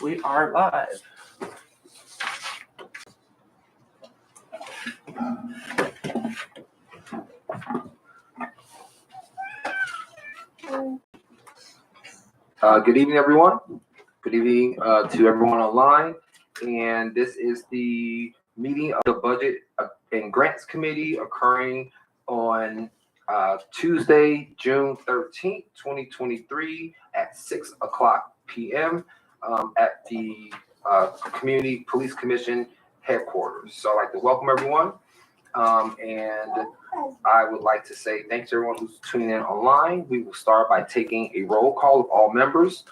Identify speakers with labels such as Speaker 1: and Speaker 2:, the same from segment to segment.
Speaker 1: We are live.
Speaker 2: Good evening, everyone. Good evening to everyone online. And this is the meeting of the Budget and Grants Committee occurring on Tuesday, June 13th, 2023 at 6 o'clock p.m. At the Community Police Commission headquarters. So I'd like to welcome everyone. And I would like to say thanks to everyone who's tuning in online. We will start by taking a roll call of all members.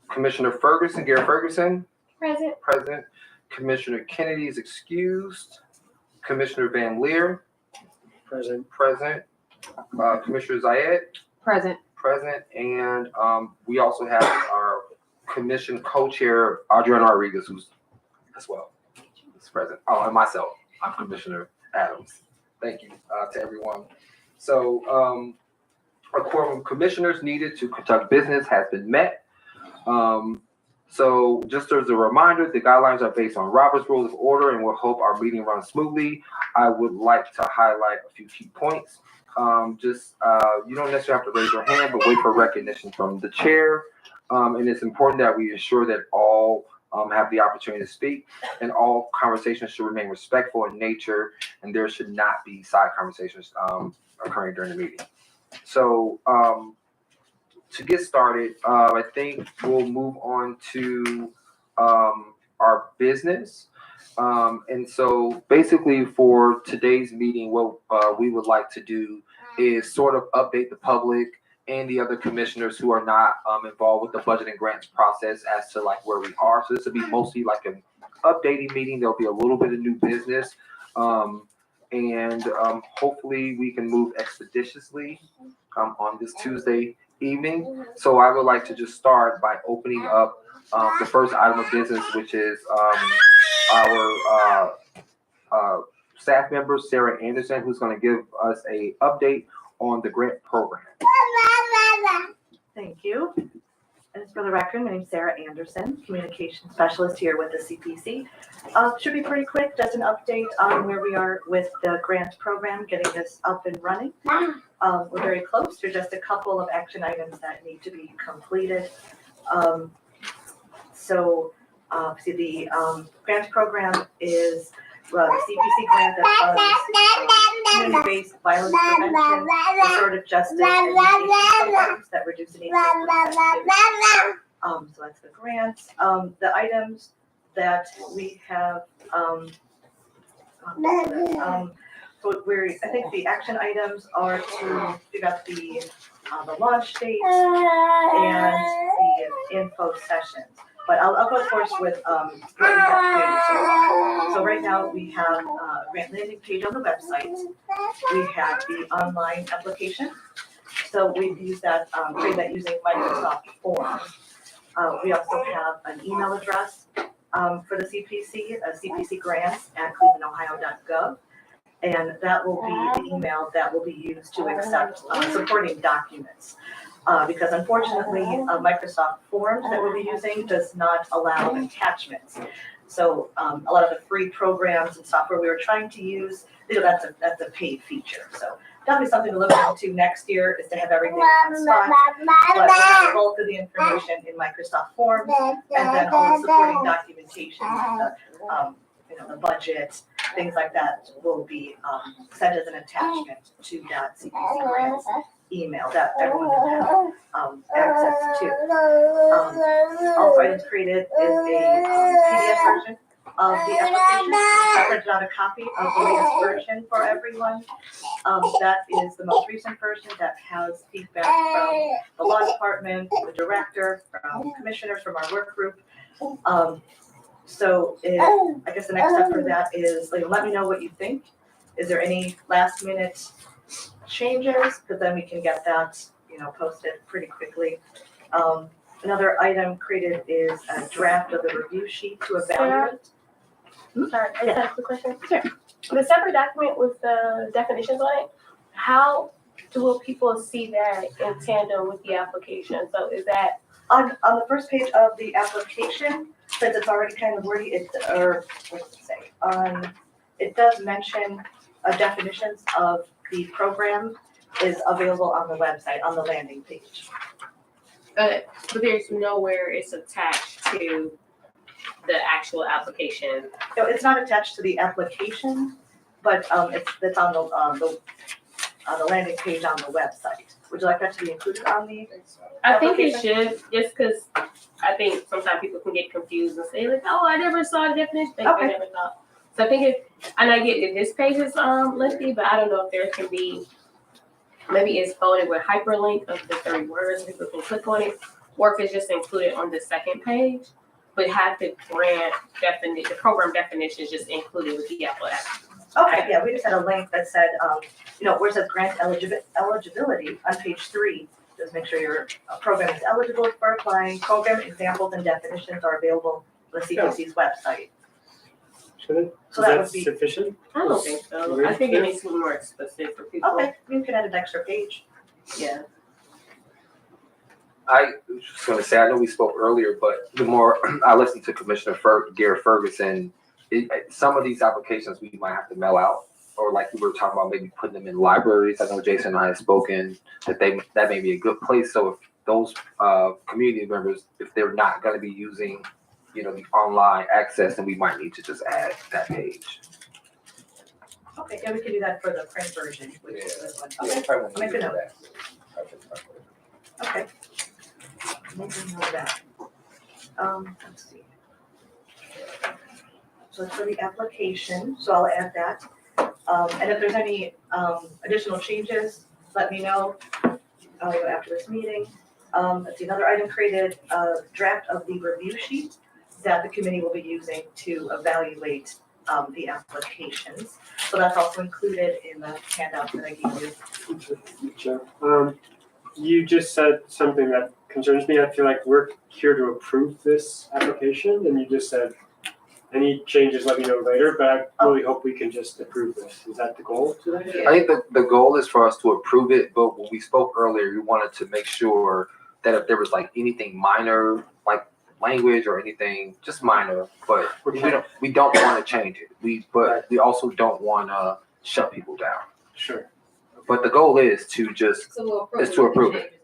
Speaker 2: Commissioner Ferguson, Gary Ferguson. Present. Commissioner Kennedy is excused. Commissioner Van Leer.
Speaker 3: Present.
Speaker 2: Commissioner Zayed.
Speaker 4: Present.
Speaker 2: And we also have our commission co-chair, Adriana Rodriguez, who's as well. He's present. Oh, and myself. I'm Commissioner Adams. Thank you to everyone. So a quorum of commissioners needed to conduct business has been met. So just as a reminder, the guidelines are based on Robert's Rules of Order and we'll hope our meeting runs smoothly. I would like to highlight a few key points. You don't necessarily have to raise your hand, but wait for recognition from the chair. And it's important that we ensure that all have the opportunity to speak, and all conversations should remain respectful in nature, and there should not be side conversations occurring during the meeting. So to get started, I think we'll move on to our business. And so basically for today's meeting, what we would like to do is sort of update the public and the other commissioners who are not involved with the budget and grants process as to like where we are. So this will be mostly like an updating meeting. There'll be a little bit of new business. And hopefully we can move expeditiously on this Tuesday evening. So I would like to just start by opening up the first item of business, which is our staff member, Sarah Anderson, who's going to give us a update on the grant program.
Speaker 4: Thank you. And for the record, my name is Sarah Anderson, Communication Specialist here with the CPC. Should be pretty quick, just an update on where we are with the grant program, getting this up and running. We're very close. There's just a couple of action items that need to be completed. See, the grant program is the CPC grant that funds community-based violence prevention, restorative justice, and education programs that reduce the need for police activity. So that's the grant. The items that we have, I think the action items are to figure out the launch date and the info sessions. But I'll go first with what we have to. So right now we have a grant landing page on the website. We have the online application. So we've used that, created that using Microsoft Forms. We also have an email address for the CPC, cpcgrants@clevelandohio.gov. And that will be the email that will be used to accept supporting documents. Because unfortunately, Microsoft Forms that we'll be using does not allow attachments. So a lot of the free programs and software we were trying to use, that's a paid feature. So definitely something to look into next year is to have everything on spot. But the bulk of the information in Microsoft Forms, and then all the supporting documentation, the budget, things like that will be sent as an attachment to that CPC grants email that everyone will have access to. Also items created is a PDF version of the application. I printed out a copy of the latest version for everyone. That is the most recent version that has feedback from the law department, the director, from commissioners from our work group. So I guess the next step for that is let me know what you think. Is there any last minute changes? Because then we can get that posted pretty quickly. Another item created is a draft of the review sheet to evaluate.
Speaker 5: Sorry, I just have a quick question. Sure. The separate document with the definitions on it, how
Speaker 1: will people see that in tandem with the application? So is that,
Speaker 4: On the first page of the application, since it's already kind of wordy, what does it say? It does mention definitions of the program is available on the website, on the landing page.
Speaker 1: but there's nowhere it's attached to the actual application?
Speaker 4: No, it's not attached to the application, but it's on the landing page on the website. Would you like that to be included on the?
Speaker 1: I think it should, just because I think sometimes people can get confused and say like, oh, I never saw a definition. I
Speaker 4: Okay.
Speaker 1: never thought. So I think and I get that this page is lengthy, but I don't know if there can be, maybe it's folded with hyperlink of the 30 words, people can click on it, or if it's just included on the second page, but have the the program definitions just included with the application.
Speaker 4: Okay, yeah, we just had a link that said, where it says grant eligibility on page 3. Just make sure your program is eligible for applying. Program examples and definitions are available on the CPC's website.
Speaker 3: Should it?
Speaker 4: So
Speaker 3: Is
Speaker 4: that
Speaker 3: that
Speaker 4: would be,
Speaker 3: sufficient?
Speaker 1: I don't think so. I think it needs to be more specific for people.
Speaker 4: okay, you can add an extra page.
Speaker 1: Yeah.
Speaker 2: I was just going to say, I know we spoke earlier, but the more I listened to Commissioner Garrett Ferguson, some of these applications we might have to mail out, or like we were talking about, maybe putting them in libraries. I know Jason and I have spoken that that may be a good place. So if those community members, if they're not going to be using, the online access, then we might need to just add that page.
Speaker 4: Okay, yeah, we can do that for the print version, which is this one.
Speaker 2: Yeah,
Speaker 4: Okay,
Speaker 2: probably won't
Speaker 4: Make a
Speaker 2: need
Speaker 4: note.
Speaker 2: that.
Speaker 4: okay. Make a note of that. Let's see. So it's for the application, so I'll add that. And if there's any additional changes, let me know after this meeting. Let's see, another item, created a draft of the review sheet that the committee will be using to evaluate the applications. So that's also included in the handout that I gave you.
Speaker 3: Sure. You just said something that concerns me. I feel like we're here to approve this application, and you just said, any changes, let me know later, but I really hope we can just approve this. Is that the goal today?
Speaker 2: I think the goal is for us to approve it, but when we spoke earlier, we wanted to make sure that if there was like anything minor, like language or anything, just minor, but we don't want to change it. We also don't want to shut people down.
Speaker 3: Sure.
Speaker 2: But the goal is to just is to approve it.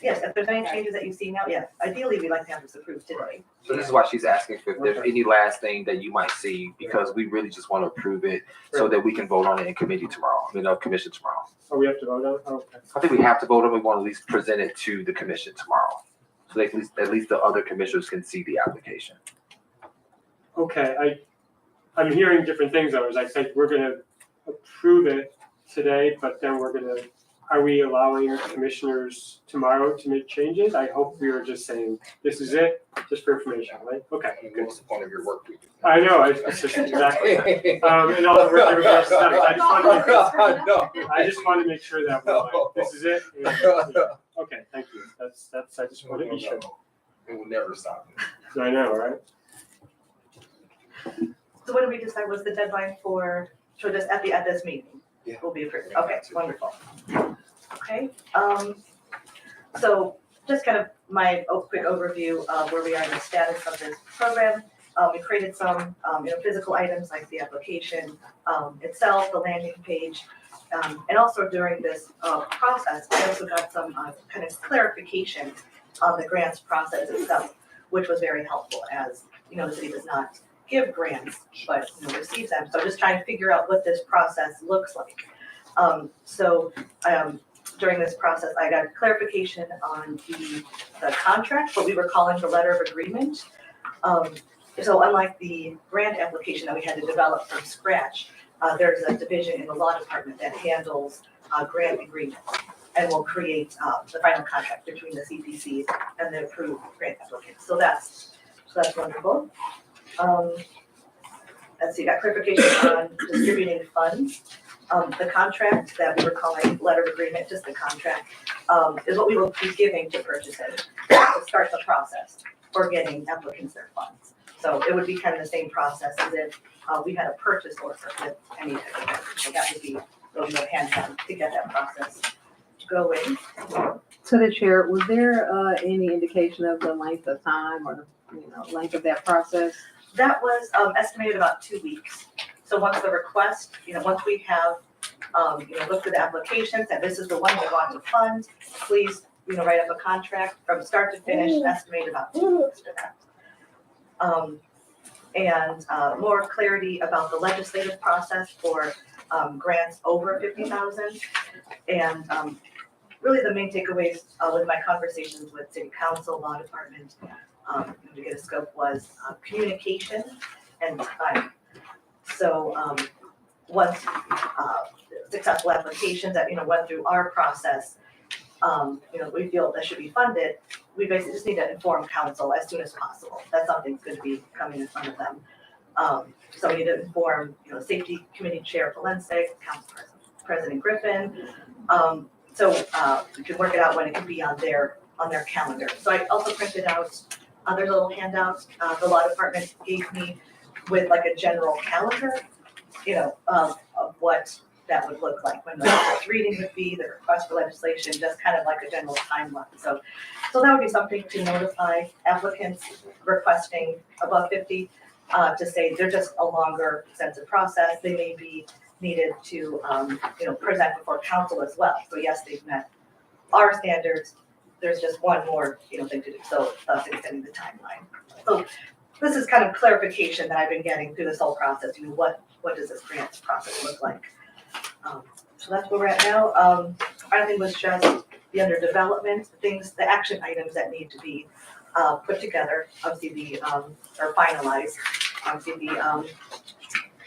Speaker 4: Yes, if there's any changes that you see now, yes, ideally we'd like to have this approved today.
Speaker 2: So this is why she's asking if there's any last thing that you might see, because we really just want to approve it so that we can vote on it in committee tomorrow. Commission tomorrow.
Speaker 3: Oh, we have to vote on it? Oh, okay.
Speaker 2: I think we have to vote on it. We want to at least present it to the commission tomorrow, so they at least the other commissioners can see the application.
Speaker 3: Okay, I'm hearing different things though. As I said, we're gonna approve it today, but then are we allowing commissioners tomorrow to make changes? I hope we were just saying, this is it, just for information, right? Okay, good.
Speaker 2: What's the point of your work week?
Speaker 3: I know, it's just exactly. And all the work everybody else has done. I just want to make sure that we're like, this is it. And, okay, thank you. That's, I just want to be sure.
Speaker 2: It will never stop.
Speaker 3: I know, right?
Speaker 4: So what did we decide was the deadline for this at this meeting?
Speaker 2: Yeah.
Speaker 4: Will be approved. Okay, wonderful. Okay, so just kind of my quick overview of where we are in the status of this program. We created some, physical items like the application itself, the landing page, and also during this process, I also got some kind of clarification on the grants process itself, which was very helpful, as the city does not give grants, but receives them. So just trying to figure out what this process looks like. During this process, I got clarification on the contract, what we were calling the letter of agreement. So unlike the grant application that we had to develop from scratch, there's a division in the law department that handles grant agreements and will create the final contract between the CPC and the approved grant applicant. So that's wonderful. Let's see, got clarification on distributing funds. The contract that we were calling letter of agreement, just the contract, is what we will be giving to purchasers to start the process for getting applicants their funds. So it would be kind of the same process as if we had a purchase order with any type of, so that would be hand to get that process going.
Speaker 5: To the chair, was there any indication of the length of time or length of that process?
Speaker 4: That was estimated about 2 weeks. So once the request, once we have, looked at the applications, and this is the one we want to fund, please, write up a contract from start to finish, estimated about 2 weeks for that. And more clarity about the legislative process for grants over 50,000. And really the main takeaways with my conversations with city council, law department, to get a scope was communication and time. So once successful applications that went through our process, we feel that should be funded. We basically just need to inform council as soon as possible that something's going to be coming in front of them. So we need to inform, Safety Committee Chair Polensek, Council President Griffin. So we can work it out when it can be on their calendar. So I also printed out other little handouts. The law department gave me with like a general calendar, of what that would look like, when the first reading would be, the request for legislation, just kind of like a general timeline. So that would be something to notify applicants requesting above 50 to say they're just a longer, extensive process. They may be needed to, present before council as well. So yes, they've met our standards. There's just one more, thing to do. So thus extending the timeline. So this is kind of clarification that I've been getting through this whole process. What does this grants process look like? So that's where we're at now. Our thing was just the under development things, the action items that need to be put together. Obviously or finalized. Obviously the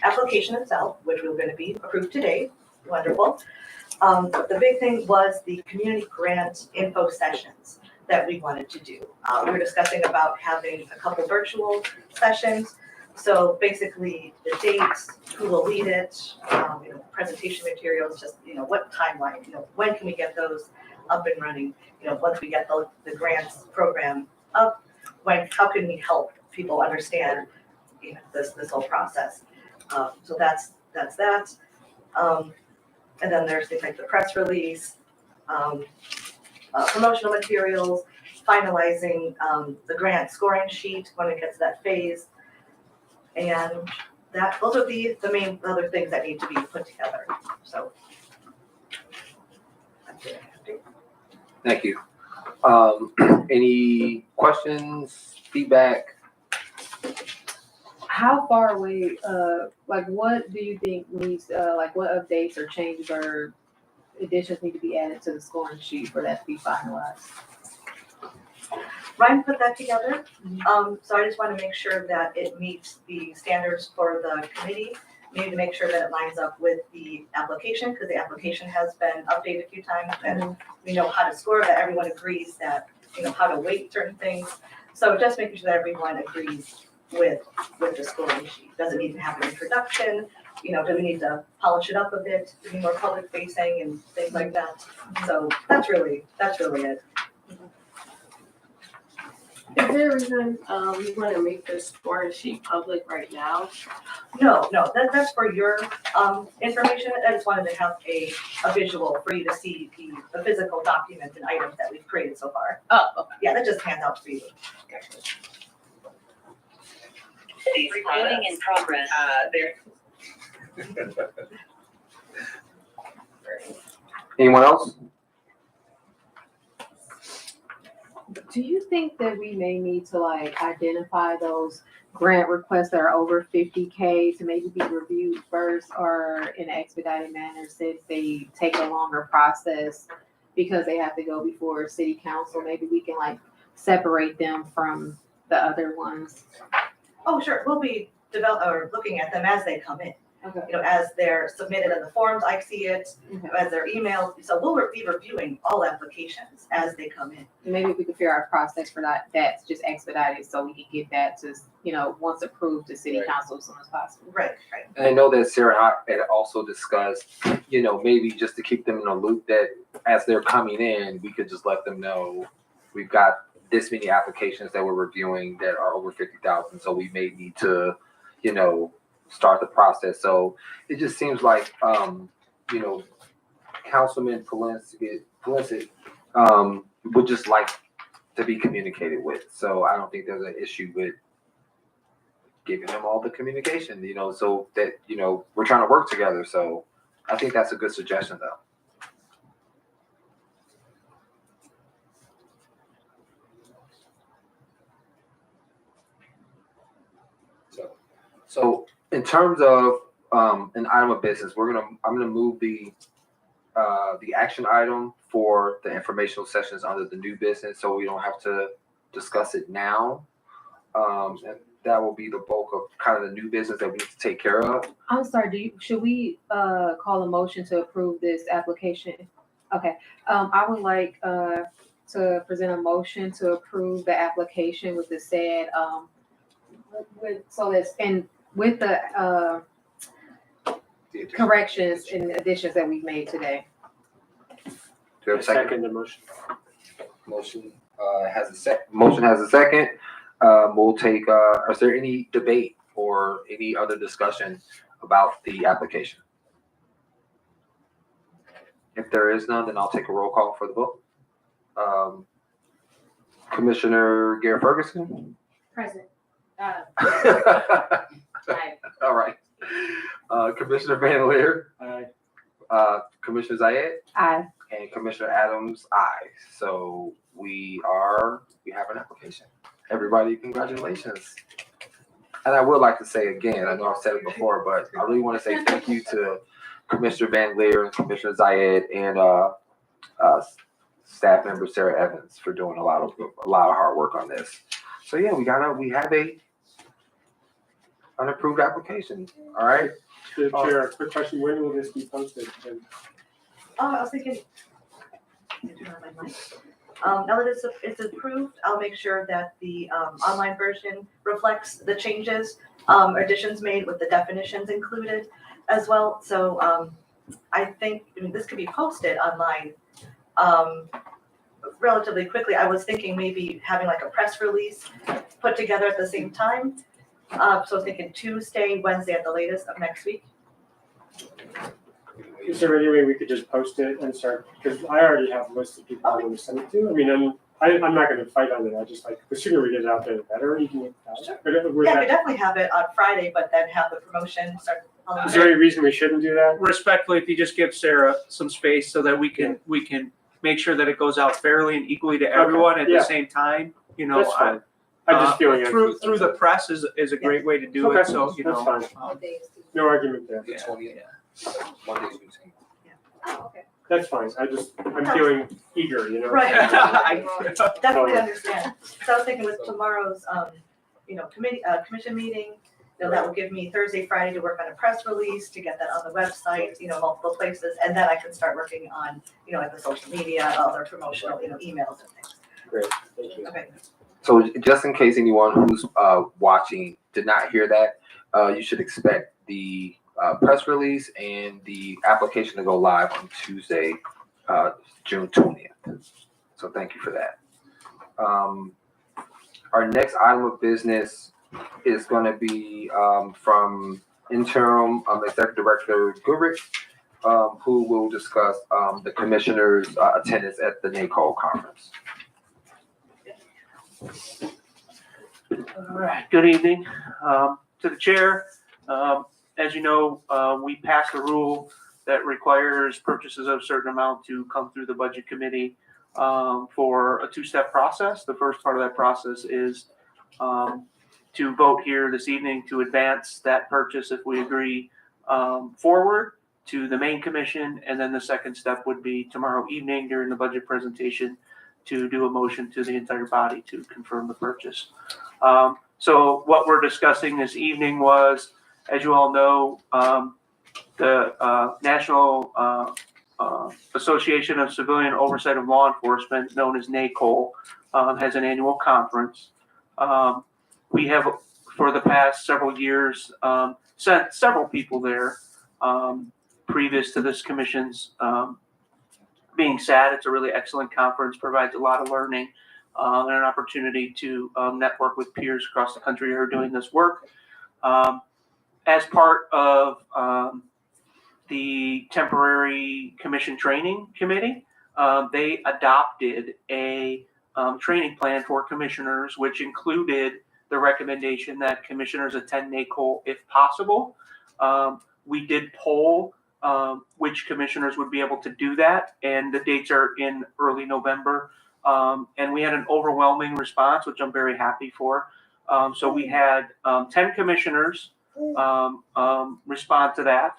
Speaker 4: application itself, which we're going to be approved today. Wonderful. The big thing was the community grant info sessions that we wanted to do. We were discussing about having a couple virtual sessions. So basically the dates, who will lead it, presentation materials, just, what timeline, when can we get those up and running? Once we get the grants program up, how can we help people understand, this whole process? So that's that. And then there's things like the press release, promotional materials, finalizing the grant scoring sheet when it gets to that phase. And those are the main other things that need to be put together. So that's it.
Speaker 2: Thank you. Any questions, feedback?
Speaker 5: How far away, what do you think needs, what updates or changes or additions need to be added to the scoring sheet for that to be finalized?
Speaker 4: Ryan put that together. So I just want to make sure that it meets the standards for the committee. We need to make sure that it lines up with the application, because the application has been updated a few times and we know how to score, that everyone agrees that, how to weight certain things. So just making sure that everyone agrees with the scoring sheet. Does it need to have an introduction? Do we need to polish it up a bit to be more public facing and things like that? So that's really it.
Speaker 1: Is there a reason you want to make the scoring sheet public right now?
Speaker 4: No, that's for your information. I just wanted to have a visual for you to see the physical documents and items that we've created so far.
Speaker 1: Oh, okay.
Speaker 4: Yeah, that just hands out for you.
Speaker 6: Recording in progress.
Speaker 2: Anyone else?
Speaker 5: Do you think that we may need to identify those grant requests that are over 50K to maybe be reviewed first, or in an expedited manner since they take a longer process because they have to go before city council? Maybe we can separate them from the other ones.
Speaker 4: Oh, sure. We'll be looking at them as they come in.
Speaker 5: Okay.
Speaker 4: As they're submitted in the forms, I see it, as they're emailed. So we'll be reviewing all applications as they come in.
Speaker 5: Maybe we could figure out a process for that's just expedited so we can get that to, once approved to city council as soon as possible.
Speaker 4: Right.
Speaker 2: And I know that Sarah and I had also discussed, maybe just to keep them in a loop, that as they're coming in, we could just let them know we've got this many applications that we're reviewing that are over 50,000. So we may need to, start the process. So it just seems like, Councilman Palencic, would just like to be communicated with. So I don't think there's an issue with giving him all the communication, so that, we're trying to work together. So I think that's a good suggestion though. So in terms of an item of business, I'm gonna move the action item for the informational sessions under the new business, so we don't have to discuss it now. And that will be the bulk of kind of the new business that we need to take care of.
Speaker 5: I'm sorry, should we call a motion to approve this application? Okay, I would like to present a motion to approve the application with the said, with the corrections and additions that we've made today.
Speaker 2: Do you have a second?
Speaker 3: Second the motion.
Speaker 2: Motion has a second. We'll take, is there any debate or any other discussion about the application? If there is none, then I'll take a roll call for the vote. Commissioner Gare Ferguson?
Speaker 1: Present.
Speaker 2: All right. Commissioner Van Leer?
Speaker 3: Aye.
Speaker 2: Commissioner Zayed?
Speaker 5: Aye.
Speaker 2: And Commissioner Adams, aye. So we have an application. Everybody, congratulations. And I would like to say again, I know I've said it before, but I really want to say thank you to Commissioner Van Leer and Commissioner Zayed and staff member Sarah Evans for doing a lot of hard work on this. So yeah, we have a unapproved application. All right.
Speaker 3: The chair, quick question, when will this be posted?
Speaker 4: I was thinking, now that it's approved, I'll make sure that the online version reflects the changes, additions made with the definitions included as well. So I think this could be posted online relatively quickly. I was thinking maybe having like a press release put together at the same time. So I was thinking Tuesday, Wednesday at the latest of next week.
Speaker 3: Is there any way we could just post it and start, because I already have a list of people I want to send it to. I mean, I'm not gonna fight on it, I just the sooner we get it out there, the better. You can get it out.
Speaker 4: Sure.
Speaker 3: But
Speaker 4: Yeah, we definitely have it on Friday, but then have the promotion start.
Speaker 3: is there any reason we shouldn't do that?
Speaker 7: Respectfully, if you just give Sarah some space so that we can make sure that it goes out fairly and equally to everyone at
Speaker 3: yeah.
Speaker 7: the same time,
Speaker 3: That's fine. I'm just feeling
Speaker 7: through the press is a great way to do it. So
Speaker 3: that's fine. No argument there.
Speaker 2: The 20th. Monday's meeting.
Speaker 5: Oh, okay.
Speaker 3: That's fine. I'm feeling eager,
Speaker 4: Right.
Speaker 7: I-
Speaker 4: Definitely understand. So I was thinking with tomorrow's, commission meeting, that will give me Thursday, Friday to work on a press release, to get that on the website, multiple places, and then I can start working on, like the social media, other promotional, emails and things.
Speaker 3: Great, thank you.
Speaker 4: Okay.
Speaker 2: So just in case anyone who's watching did not hear that, you should expect the press release and the application to go live on Tuesday, June 20th. So thank you for that. Our next item of business is going to be from interim executive director Goodrich, who will discuss the commissioner's attendance at the NACO conference.
Speaker 7: All right, good evening. To the chair, as you know, we passed a rule that requires purchases of a certain amount to come through the budget committee for a two-step process. The first part of that process is to vote here this evening to advance that purchase if we agree forward to the main commission. And then the second step would be tomorrow evening during the budget presentation to do a motion to the entire body to confirm the purchase. So what we're discussing this evening was, as you all know, the National Association of Civilian Oversight of Law Enforcement, known as NACOL, has an annual conference. We have, for the past several years, sent several people there previous to this commission's being sad. It's a really excellent conference, provides a lot of learning and an opportunity to network with peers across the country who are doing this work. As part of the temporary commission training committee, they adopted a training plan for commissioners, which included the recommendation that commissioners attend NACOL if possible. We did poll which commissioners would be able to do that, and the dates are in early November. And we had an overwhelming response, which I'm very happy for. So we had 10 commissioners respond to that.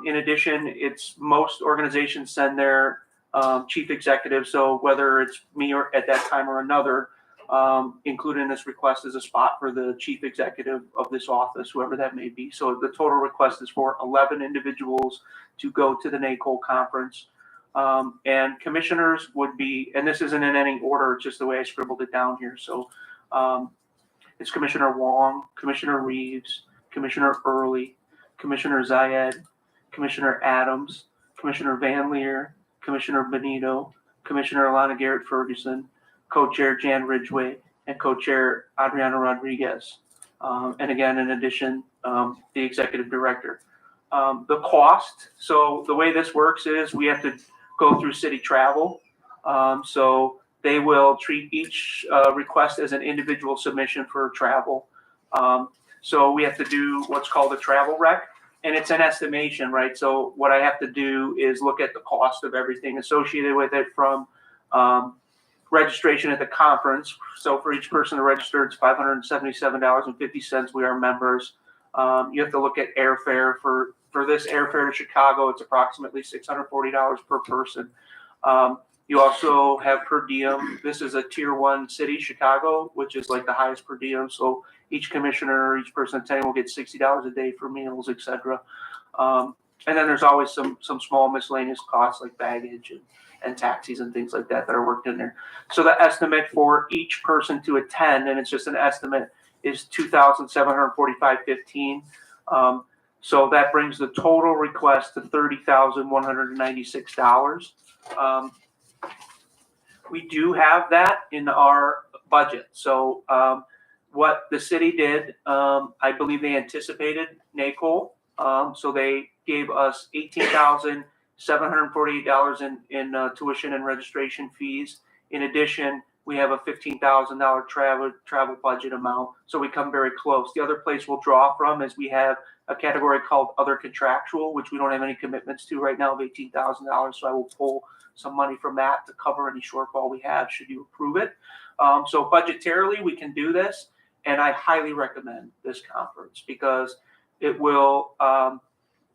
Speaker 7: In addition, it's most organizations send their chief executive. So whether it's me or at that time or another, included in this request is a spot for the chief executive of this office, whoever that may be. So the total request is for 11 individuals to go to the NACOL conference. And commissioners would be, and this isn't in any order, it's just the way I scribbled it down here. So it's Commissioner Wong, Commissioner Reeves, Commissioner Early, Commissioner Zayed, Commissioner Adams, Commissioner Van Leer, Commissioner Benito, Commissioner Alana Garrett Ferguson, Co-Chair Jan Ridgway, and Co-Chair Adriana Rodriguez. And again, in addition, the Executive Director. The cost, so the way this works is we have to go through city travel. So they will treat each request as an individual submission for travel. So we have to do what's called a travel rec, and it's an estimation, right? So what I have to do is look at the cost of everything associated with it, from registration at the conference. So for each person to register, it's $577.50. We are members. You have to look at airfare. For this airfare to Chicago, it's approximately $640 per person. You also have per diem. This is a tier 1 city, Chicago, which is like the highest per diem. So each commissioner, each person attending will get $60 a day for meals, etc. And then there's always some small miscellaneous costs like baggage and taxis and things like that are worked in there. So the estimate for each person to attend, and it's just an estimate, is $2,745.15. So that brings the total request to $30,196. We do have that in our budget. So what the city did, I believe they anticipated NACOL. So they gave us $18,748 in tuition and registration fees. In addition, we have a $15,000 travel budget amount. So we come very close. The other place we'll draw from is we have a category called other contractual, which we don't have any commitments to right now, of $18,000. So I will pull some money from that to cover any shortfall we have should you approve it. So budgetarily, we can do this. And I highly recommend this conference because it will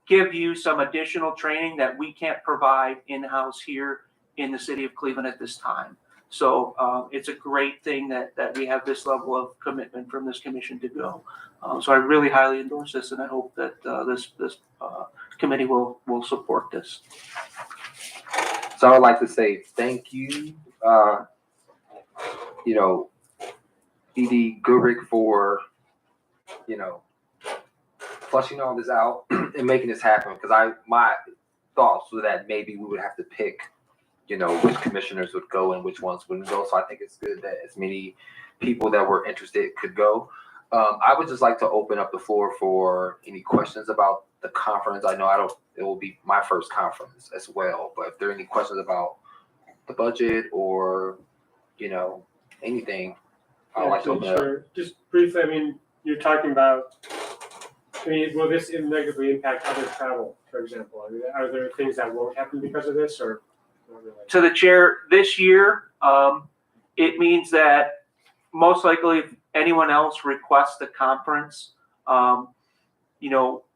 Speaker 7: give you some additional training that we can't provide in-house here in the city of Cleveland at this time. So it's a great thing that we have this level of commitment from this commission to go. So I really highly endorse this, and I hope that this committee will support this.
Speaker 2: So I'd like to say thank you, Edie Gurick, for, flushing all this out and making this happen. Because my thoughts were that maybe we would have to pick, which commissioners would go and which ones wouldn't go. So I think it's good that as many people that were interested could go. I would just like to open up the floor for any questions about the conference. I know it will be my first conference as well, but if there are any questions about the budget or, anything, I'd like to open up.
Speaker 3: Sure. Just briefly, you're talking about, will this negatively impact other travel, for example? Are there things that won't happen because of this, or?
Speaker 7: To the chair, this year, it means that most likely if anyone else requests the conference,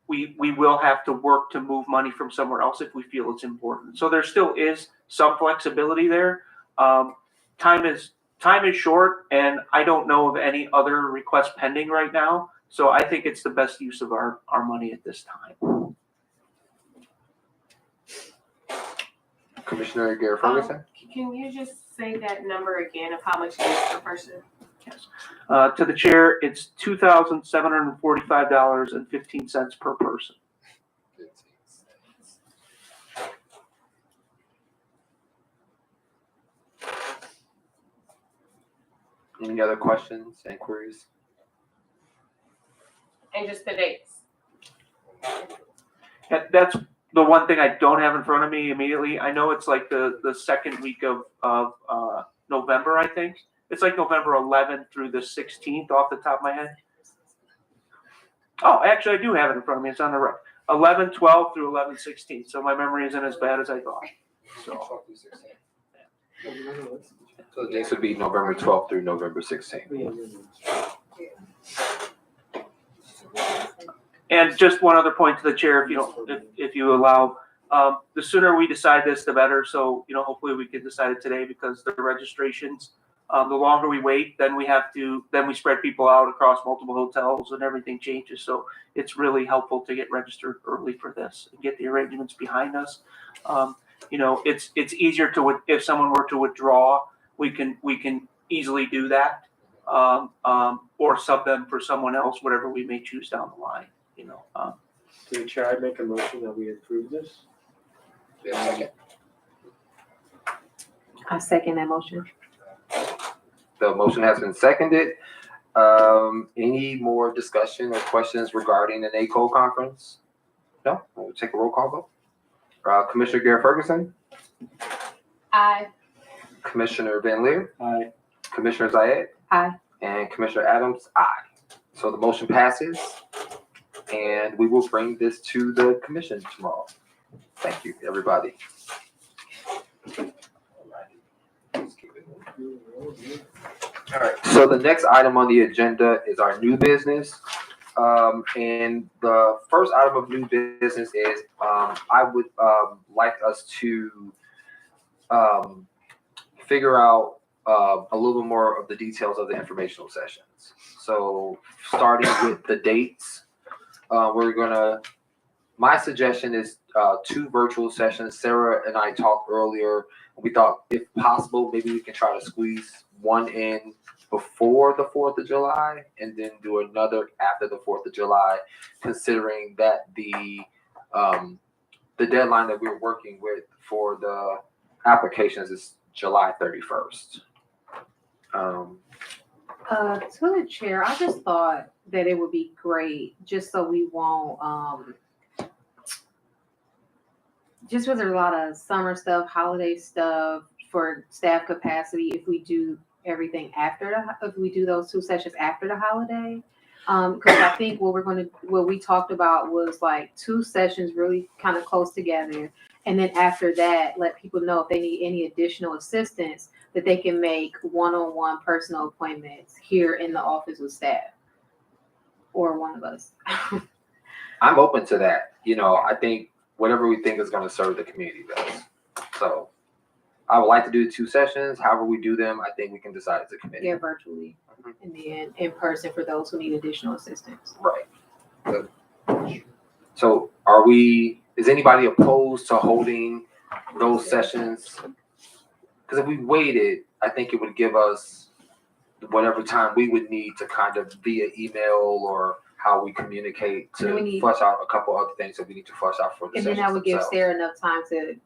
Speaker 7: we will have to work to move money from somewhere else if we feel it's important. So there still is some flexibility there. Time is short, and I don't know of any other requests pending right now. So I think it's the best use of our money at this time.
Speaker 2: Commissioner Garrett Ferguson?
Speaker 1: Can you just say that number again of how much it is per person?
Speaker 7: Yes. To the chair, it's $2,745.15 per person.
Speaker 2: Any other questions, inquiries?
Speaker 1: And just the dates.
Speaker 7: That's The one thing I don't have in front of me immediately, I know it's like the second week of November, I think. It's like November 11th through the 16th off the top of my head. Oh, actually, I do have it in front of me. It's on the right. 11/12 through 11/16. So my memory isn't as bad as I thought. So
Speaker 2: So the dates would be November 12th through November 16th.
Speaker 7: And just one other point to the chair, if you allow, the sooner we decide this, the better. So, hopefully we can decide it today because the registrations, the longer we wait, then we spread people out across multiple hotels and everything changes. So it's really helpful to get registered early for this and get the arrangements behind us. It's easier if someone were to withdraw, we can easily do that, or sub them for someone else, whatever we may choose down the line.
Speaker 3: To the chair, I'd make a motion that we approve this.
Speaker 5: I second that motion.
Speaker 2: The motion has been seconded. Any more discussion or questions regarding the NACO conference? No? We'll take a roll call vote. Commissioner Gary Ferguson,
Speaker 1: Aye.
Speaker 2: Commissioner Van Leer,
Speaker 3: Aye.
Speaker 2: Commissioner Zayed,
Speaker 5: Aye.
Speaker 2: and Commissioner Adams, aye. So the motion passes, and we will bring this to the commission tomorrow. Thank you, everybody. All right, so the next item on the agenda is our new business. And the first item of new business is, I would like us to figure out a little bit more of the details of the informational sessions. So starting with the dates, my suggestion is 2 virtual sessions. Sarah and I talked earlier. We thought if possible, maybe we can try to squeeze one in before the 4th of July and then do another after the 4th of July, considering that the deadline that we're working with for the applications is July 31st.
Speaker 5: To the chair, I just thought that it would be great, just so we won't, just because there's a lot of summer stuff, holiday stuff for staff capacity, if we do everything if we do those 2 sessions after the holiday. Because I think what we talked about was like 2 sessions really kind of close together. And then after that, let people know if they need any additional assistance that they can make one-on-one personal appointments here in the office with staff or one of us.
Speaker 2: I'm open to that. I think whatever we think is going to serve the community best. So I would like to do 2 sessions. However we do them, I think we can decide as a committee.
Speaker 5: Yeah, virtually, and then in person for those who need additional assistance.
Speaker 2: Right. Good. So is anybody opposed to holding those sessions? Because if we waited, I think it would give us whatever time we would need to kind of via email or how we communicate to flush out a couple other things that we need to flush out for the sessions.
Speaker 5: And then that would give
Speaker 2: themselves.
Speaker 5: Sarah enough time to,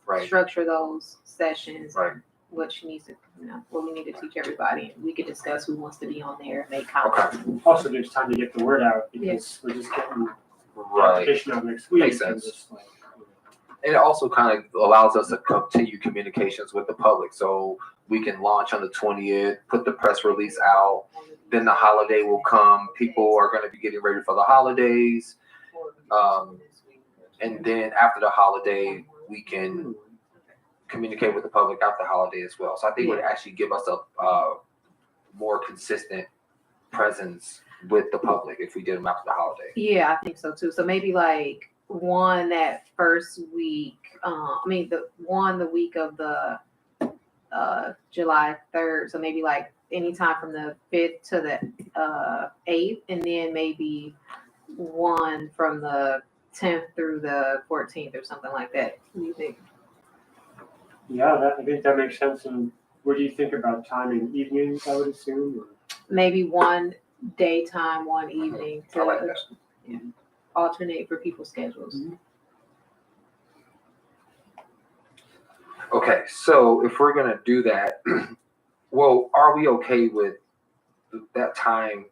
Speaker 2: Right.
Speaker 5: structure those sessions.
Speaker 2: Right.
Speaker 5: What she needs to, what we need to teach everybody. And we could discuss who wants to be on there and make comments.
Speaker 2: Okay.
Speaker 3: Also gives time to get the word out because we're just getting
Speaker 2: Right.
Speaker 3: application out next week.
Speaker 2: Makes sense.
Speaker 3: And just
Speaker 2: And it also kind of allows us to continue communications with the public. So we can launch on the 20th, put the press release out. Then the holiday will come. People are going to be getting ready for the holidays. And then after the holiday, we can communicate with the public after the holiday as well. So I think it would actually give us a more consistent presence with the public if we did them after the holiday.
Speaker 5: Yeah, I think so too. So maybe like one that first week, the week of the July 3rd. So maybe like anytime from the 5th to the 8th, and then maybe one from the 10th through the 14th or something like that. What do you think?
Speaker 3: Yeah, I think that makes sense. And what do you think about timing? Evenings, I would assume? Or?
Speaker 5: Maybe one daytime, one evening
Speaker 2: I like that.
Speaker 5: Alternate for people's schedules.
Speaker 3: Mm-hmm.
Speaker 2: Okay, so if we're gonna do that, well, are we okay with that time?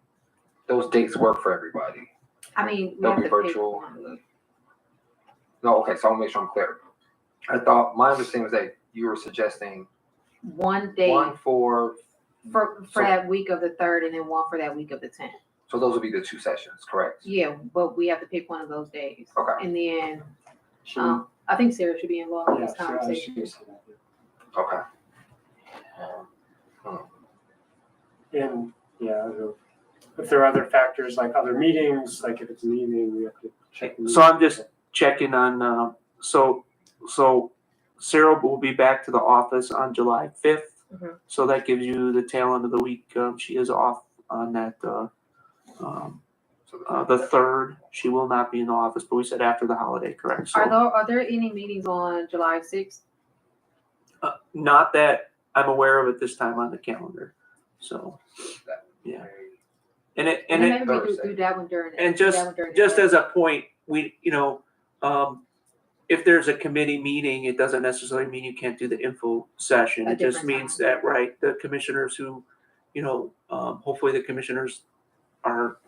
Speaker 2: Those dates work for everybody.
Speaker 5: I mean, we
Speaker 2: They'll
Speaker 5: have
Speaker 2: be
Speaker 5: to pick
Speaker 2: virtual.
Speaker 5: one.
Speaker 2: No, okay, so I'll make sure I'm clear. I thought, my understanding was that you were suggesting
Speaker 5: One day
Speaker 2: one
Speaker 5: for
Speaker 2: so-
Speaker 5: that week of the 3rd and then one for that week of the 10th.
Speaker 2: so those would be the 2 sessions, correct?
Speaker 5: Yeah, but we have to pick one of those days.
Speaker 2: Okay,
Speaker 5: And then,
Speaker 3: Should-
Speaker 5: I think Sarah should be involved in
Speaker 3: yeah,
Speaker 5: this
Speaker 3: sure, I
Speaker 5: conversation.
Speaker 3: should say that.
Speaker 2: okay.
Speaker 3: And, yeah, I don't know. If there are other factors, like other meetings, like if it's an evening, we have to check. the
Speaker 7: So I'm
Speaker 3: meeting.
Speaker 7: just checking on, so Sarah will be back to the office on July 5th.
Speaker 5: Mhm.
Speaker 7: So that gives you the tail end of the week. She is off on that,
Speaker 2: So
Speaker 7: the 3rd. She will not be in the office, but we said after the holiday, correct? So
Speaker 5: Are there any meetings on July 6th?
Speaker 7: not that I'm aware of at this time on the calendar. So, yeah. And
Speaker 5: And
Speaker 7: it,
Speaker 5: then maybe we
Speaker 2: Thursday.
Speaker 5: do that one during.
Speaker 7: and
Speaker 5: do that one during the
Speaker 7: just
Speaker 5: day.
Speaker 7: as a point, we, if there's a committee meeting, it doesn't necessarily mean you can't do the info session.
Speaker 5: A
Speaker 7: It just
Speaker 5: different
Speaker 7: means
Speaker 5: time.
Speaker 7: that, right, the commissioners who, hopefully the commissioners are,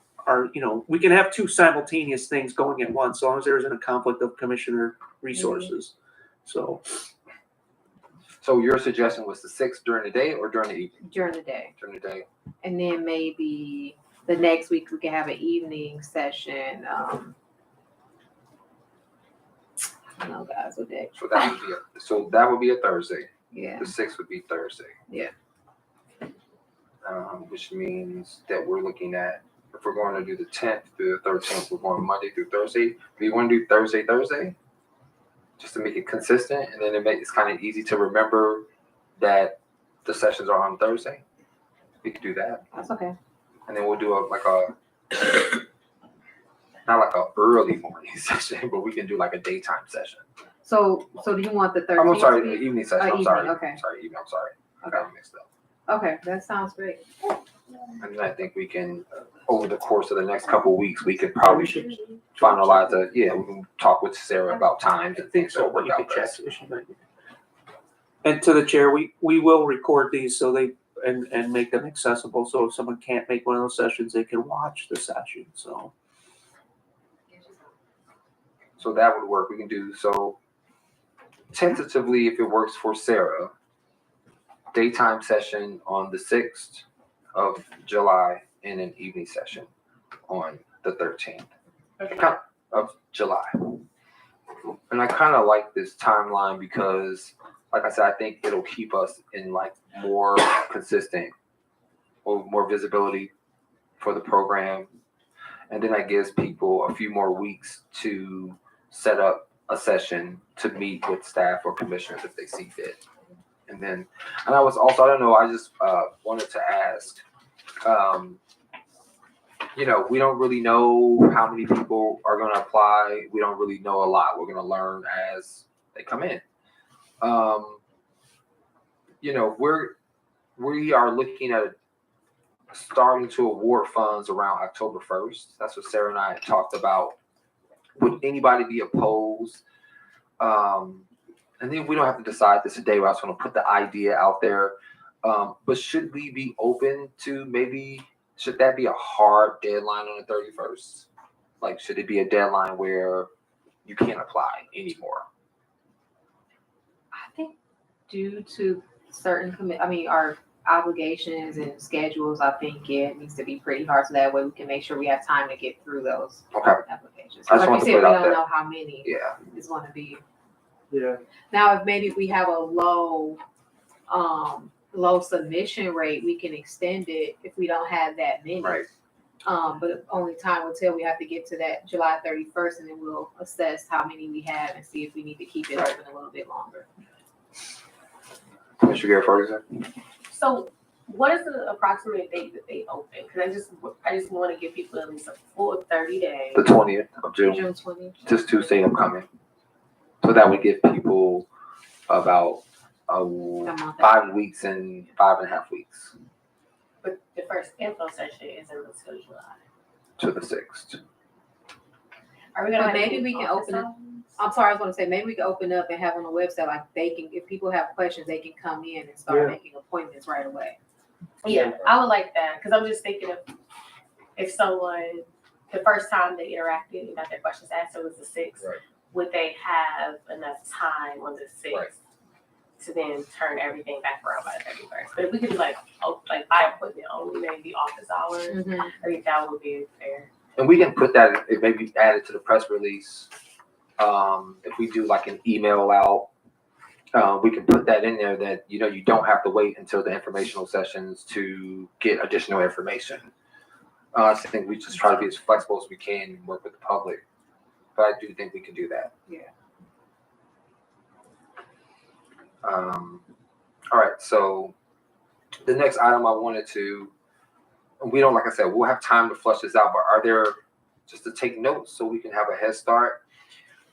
Speaker 7: we can have 2 simultaneous things going at once, as long as there isn't a conflict of commissioner resources. So,
Speaker 2: your suggestion was the 6th during the day or during the evening?
Speaker 5: During the day.
Speaker 2: During the day.
Speaker 5: And then maybe the next week we can have an evening session. I don't know, guys, what day?
Speaker 2: So that would be a Thursday.
Speaker 5: Yeah.
Speaker 2: The 6th would be Thursday.
Speaker 5: Yeah.
Speaker 2: Which means that we're looking at, if we're going to do the 10th through the 13th, we're going Monday through Thursday. Do you want to do Thursday? Just to make it consistent, and then it's kind of easy to remember that the sessions are on Thursday. We could do that,
Speaker 5: That's okay.
Speaker 2: and then we'll do not like a early morning session, but we can do like a daytime session.
Speaker 5: So do you want the 13th?
Speaker 2: I'm sorry,
Speaker 5: to
Speaker 2: the
Speaker 5: be-
Speaker 2: evening session. I'm
Speaker 5: evening,
Speaker 2: sorry.
Speaker 5: okay.
Speaker 2: I'm sorry. I
Speaker 5: Okay.
Speaker 2: got it mixed up.
Speaker 5: Okay, that sounds great.
Speaker 2: And I think we can, over the course of the next couple of weeks, we could
Speaker 3: We
Speaker 2: probably
Speaker 3: should-
Speaker 2: finalize we can talk with Sarah about times
Speaker 7: I
Speaker 2: and
Speaker 7: think
Speaker 2: things
Speaker 7: so,
Speaker 2: that
Speaker 7: but
Speaker 2: work
Speaker 7: you
Speaker 2: out
Speaker 7: could check.
Speaker 2: best.
Speaker 7: if she might. And to the chair, we will record these so and make them accessible, so if someone can't make one of those sessions, they can watch the session, so.
Speaker 2: So that would work. We can do so tentatively, if it works for Sarah, daytime session on the 6th of July and an evening session on the 13th of July. And I kind of like this timeline because, like I said, I think it'll keep us in like more consistent or more visibility for the program. And then that gives people a few more weeks to set up a session to meet with staff or commissioners if they see fit. And I was also, I don't know, I just wanted to ask, we don't really know how many people are going to apply. We don't really know a lot. We're going to learn as they come in. We are looking at starting to award funds around October 1st. That's what Sarah and I had talked about. Would anybody be opposed? And then we don't have to decide this today. I just want to put the idea out there. But should we be open to should that be a hard deadline on the 31st? Like, should it be a deadline where you can't apply anymore?
Speaker 5: I think due to certain our obligations and schedules, I think it needs to be pretty hard, so that way we can make sure we have time to get through those
Speaker 2: Okay.
Speaker 5: applications.
Speaker 2: I just
Speaker 5: Like
Speaker 2: wanted
Speaker 5: you
Speaker 2: to
Speaker 5: said,
Speaker 2: put
Speaker 5: we
Speaker 2: it out
Speaker 5: don't
Speaker 2: there.
Speaker 5: know how many
Speaker 2: Yeah.
Speaker 5: is going to be.
Speaker 3: Yeah,
Speaker 5: Now, if maybe we have a low submission rate, we can extend it if we don't have that many.
Speaker 2: Right.
Speaker 5: But only time will tell. We have to get to that July 31st, and then we'll assess how many we have and see if we need to keep it open a little bit longer.
Speaker 2: Mr. Gary Ferguson?
Speaker 1: So what is the approximate date that they open? Because I just want to give people at least a full 30 days.
Speaker 2: The 20th of June.
Speaker 5: June 20th.
Speaker 2: This Tuesday upcoming. So that would give people about
Speaker 5: A month.
Speaker 2: 5 weeks and 5.5 weeks
Speaker 1: But the first info session isn't until July.
Speaker 2: to the 6th.
Speaker 1: Are we gonna
Speaker 5: But
Speaker 1: have
Speaker 5: maybe
Speaker 1: any
Speaker 5: we can
Speaker 1: office
Speaker 5: open it-
Speaker 1: hours?
Speaker 5: I'm sorry, I was going to say, maybe we can open up and have on the website, like they can, if people have questions, they can come in and start
Speaker 3: Yeah.
Speaker 5: making appointments right away.
Speaker 1: Yeah, I would like that, because I'm just thinking if someone, the first time they interacted and got their questions answered was the 6th.
Speaker 2: Right.
Speaker 1: would they have enough time on the 6th
Speaker 2: Right.
Speaker 1: to then turn everything back around by the 31st? But if we could do like by appointment only, maybe office hours,
Speaker 5: Mhm.
Speaker 1: I think that would be fair.
Speaker 2: And we can put that, if maybe add it to the press release. If we do like an email out, we can put that in there that, you know, you don't have to wait until the informational sessions to get additional information. I think we just try to be as flexible as we can and work with the public. But I do think we can do that.
Speaker 5: Yeah.
Speaker 2: All right, so the next item I wanted to, we don't, like I said, we'll have time to flush this out, but are there, just to take notes so we can have a head start,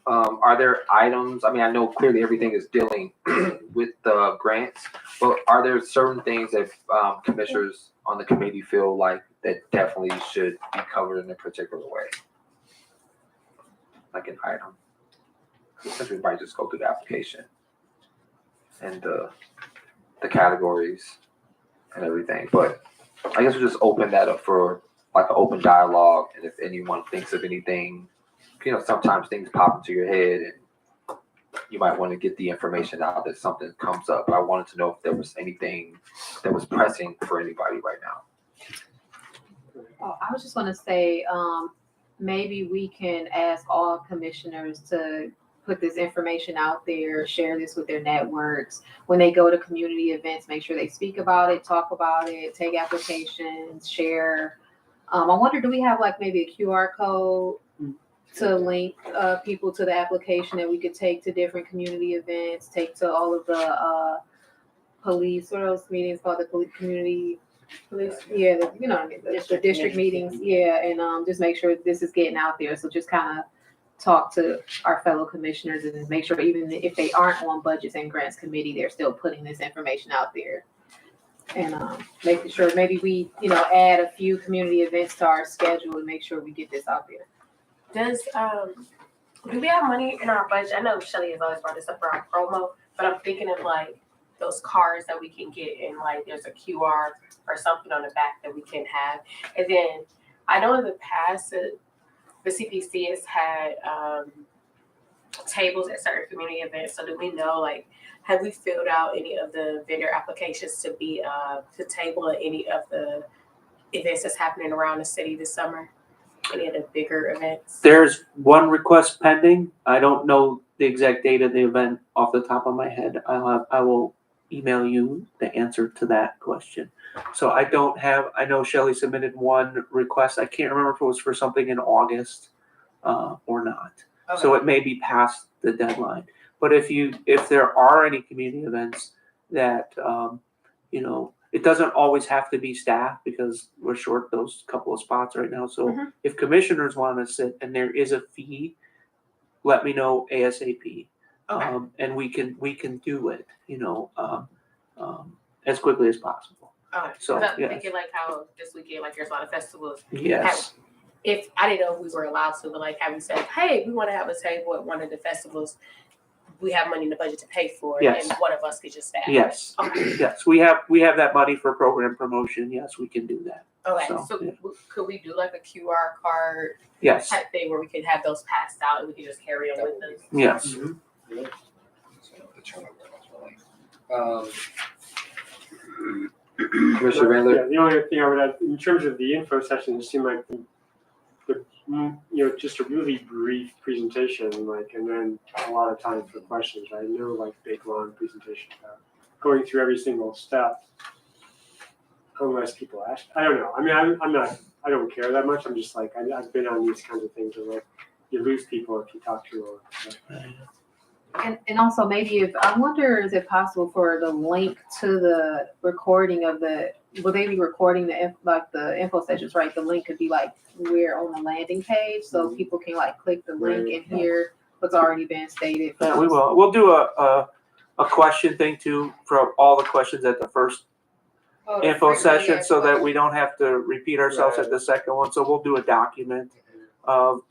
Speaker 2: are there items, I mean, I know clearly everything is dealing with the grants, but are there certain things that commissioners on the committee feel like that definitely should be covered in a particular way? Like an item. Essentially, everybody just go through the application and the categories and everything, but I guess we'll just open that up for like an open dialogue, and if anyone thinks of anything, you know, sometimes things pop into your head and you might want to get the information out that something comes up. But I wanted to know if there was anything that was pressing for anybody right now.
Speaker 5: Oh, I was just gonna say, maybe we can ask all commissioners to put this information out there, share this with their networks. When they go to community events, make sure they speak about it, talk about it, take applications, share. I wonder, do we have like maybe a QR code to link people to the application that we could take to different community events, take to all of the police, what are those meetings called, the community police, yeah, you know what I mean, the district meetings, yeah, and just make sure this is getting out there. So just kind of talk to our fellow commissioners and make sure even if they aren't on budgets and grants committee, they're still putting this information out there. And making sure maybe we, you know, add a few community events to our schedule and make sure we get this out there.
Speaker 1: Does do we have money in our budget? I know Shelly has always brought this up for our promo, but I'm thinking of like those cards that we can get and like there's a QR or something on the back that we can have. And then I know in the past the CPC has had tables at certain community events. So do we know, like, have we filled out any of the vendor applications to be to table at any of the events that's happening around the city this summer? Any of the bigger events?
Speaker 7: There's one request pending. I don't know the exact date of the event off the top of my head. I will email you the answer to that question. So I don't have, I know Shelley submitted one request. I can't remember if it was for something in August or not.
Speaker 1: Okay.
Speaker 7: So it may be past the deadline. But if there are any community events that, you know, it doesn't always have to be staff because we're short those couple of spots right now. So if commissioners want to sit and there is a fee, let me know ASAP.
Speaker 1: Okay.
Speaker 7: And we can do it, you know, as quickly as possible.
Speaker 1: Okay.
Speaker 7: So,
Speaker 1: I'm
Speaker 7: yes.
Speaker 1: thinking like how this weekend, like there's a lot of festivals.
Speaker 7: Yes.
Speaker 1: If I didn't know if we were allowed to, but like having said, hey, we want to have a table at one of the festivals, we have money in the budget to pay for it,
Speaker 7: Yes.
Speaker 1: and one of us could just staff.
Speaker 7: Yes.
Speaker 1: Okay.
Speaker 7: Yes. We have that money for program promotion. Yes, we can do that.
Speaker 1: Okay.
Speaker 7: So,
Speaker 1: So
Speaker 7: yeah.
Speaker 1: could we do like a QR card
Speaker 7: Yes.
Speaker 1: type thing where we could have those passed out and we could just carry them with us?
Speaker 7: Yes.
Speaker 2: Commissioner Randler?
Speaker 3: Yeah, the only thing I would add, in terms of the info session, it seemed like just a really brief presentation, like, and then a lot of time for questions, right? No, like, big, long presentation about going through every single step, unless people ask. I don't know. I mean, I don't care that much. I'm just like, I've been on these kinds of things where, like, you lose people if you talk too long.
Speaker 5: And also maybe I wonder, is it possible for the link to the recording of will they be recording the info sessions, right? The link could be like where on the landing page so people can like click the link and hear what's already been stated.
Speaker 7: Yeah, we will. We'll do a question thing too for all the questions at the first info session so that we don't have to repeat ourselves at the second one. So we'll do a document of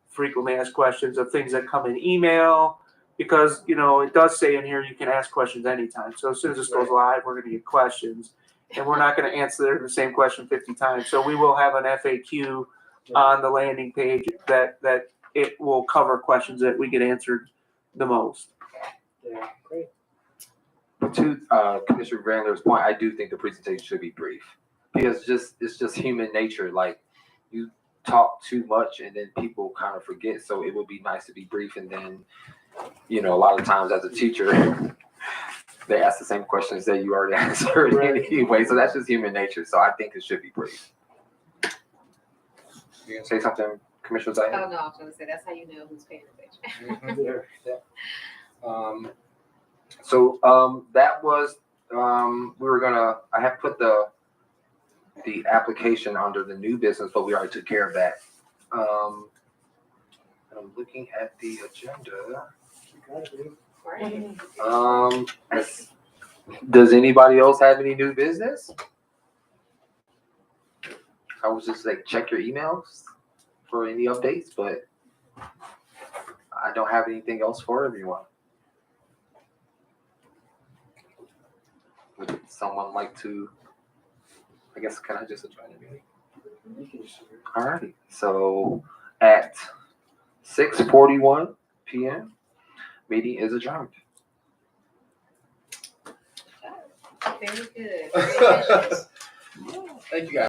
Speaker 7: frequently asked questions, of things that come in email, because, you know, it does say in here you can ask questions anytime. So as soon as this goes live, we're going to get questions, and we're not going to answer the same question 50 times. So we will have an FAQ on the landing page that it will cover questions that we get answered the most.
Speaker 3: Yeah, great.
Speaker 2: To Commissioner Randler's point, I do think the presentation should be brief because it's just human nature. Like you talk too much and then people kind of forget. So it would be nice to be brief. And then, a lot of times as a teacher, they ask the same questions that you already answered anyway. So that's just human nature. So I think it should be brief. You gonna say something, Commissioner Zahid?
Speaker 5: Oh, no, I was gonna say, that's how you know who's paying attention.
Speaker 3: Yeah.
Speaker 2: That was, I have put the application under the new business, but we already took care of that. I'm looking at the agenda. Does anybody else have any new business? I was just like, check your emails for any updates, but I don't have anything else for everyone. Would someone like to, I guess, can I just adjourn the meeting? All right, so at 6:41 p.m., meeting is adjourned.
Speaker 5: Very good. Very efficient.
Speaker 2: Thank you, guys.